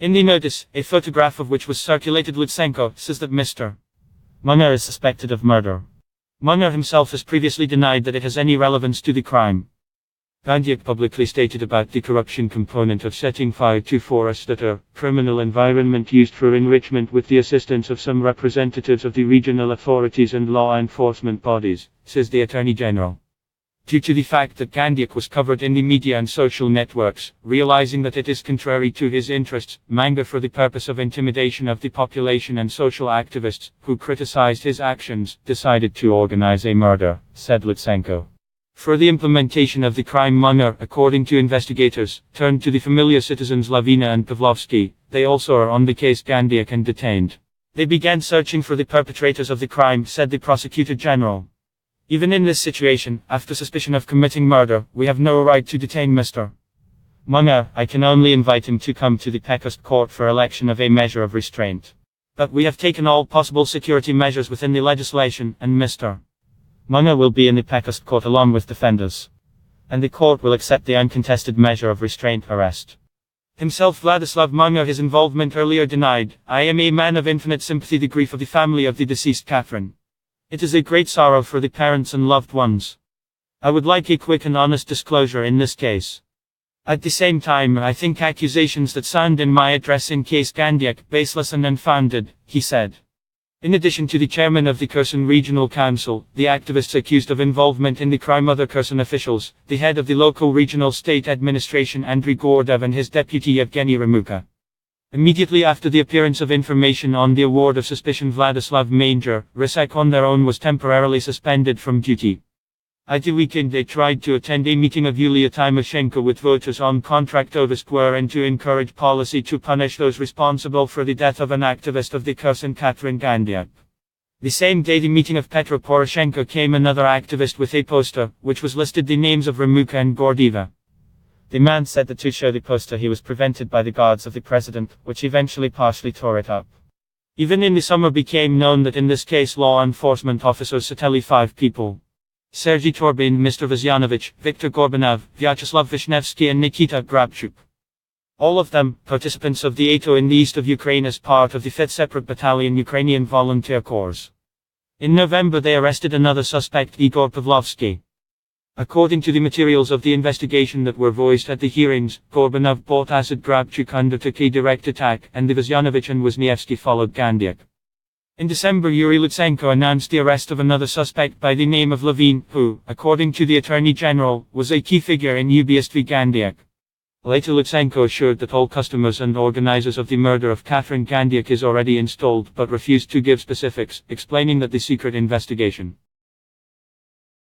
In the notice, a photograph of which was circulated, Lutsenko says that Mr. Munger is suspected of murder. Munger himself has previously denied that it has any relevance to the crime. Gandzyuk publicly stated about the corruption component of setting fire to forests that are criminal environment used for enrichment with the assistance of some representatives of the regional authorities and law enforcement bodies, says the Attorney General. Due to the fact that Gandzyuk was covered in the media and social networks, realizing that it is contrary to his interests, Munger, for the purpose of intimidation of the population and social activists who criticized his actions, decided to organize a murder, said Lutsenko. For the implementation of the crime, Munger, according to investigators, turned to the familiar citizens Lavina and Pavlovsky. They also are on the case Gandzyuk and detained. They began searching for the perpetrators of the crime, said the prosecutor general. Even in this situation, after suspicion of committing murder, we have no right to detain Mr. Munger. I can only invite him to come to the Pekast court for election of a measure of restraint. But we have taken all possible security measures within the legislation, and Mr. Munger will be in the Pekast court along with defenders. And the court will accept the uncontested measure of restraint arrest. Himself, Vladislav Munger, his involvement earlier denied. I am a man of infinite sympathy, the grief of the family of the deceased Catherine. It is a great sorrow for the parents and loved ones. I would like a quick and honest disclosure in this case. At the same time, I think accusations that sound in my address in case Gandzyuk baseless and unfounded, he said. In addition to the chairman of the Kherson Regional Council, the activists accused of involvement in the crime, other Kherson officials, the head of the local regional state administration Andriy Gordev and his deputy Yevgeny Remuka. Immediately after the appearance of information on the award of suspicion, Vladislav Munger, Rysak on their own, was temporarily suspended from duty. At the weekend they tried to attend a meeting of Yulia Tymoshenko with voters on contract over square and to encourage policy to punish those responsible for the death of an activist of the Kherson, Catherine Gandzyuk. The same day the meeting of Petro Poroshenko came another activist with a poster, which was listed the names of Remuka and Gordeva. The man said that to show the poster he was prevented by the guards of the president, which eventually partially tore it up. Even in the summer became known that in this case law enforcement officers Sateli 5 people. Sergei Torbin, Mr. Vazyanovich, Viktor Gorbanov, Vyacheslav Vishnevsky and Nikita Grabchuk. All of them, participants of the ATO in the east of Ukraine as part of the 5th Separate Battalion Ukrainian Volunteer Corps. In November they arrested another suspect, Igor Pavlovsky. According to the materials of the investigation that were voiced at the hearings, Gorbanov bought acid, Grabchuk undertook a direct attack, and the Vazyanovich and Wisniewski followed Gandzyuk. In December, Yuri Lutsenko announced the arrest of another suspect by the name of Levine, who, according to the Attorney General, was a key figure in Ubийstв Gandzyuk. Later Lutsenko assured that all customers and organizers of the murder of Catherine Gandzyuk is already installed, but refused to give specifics, explaining that the secret investigation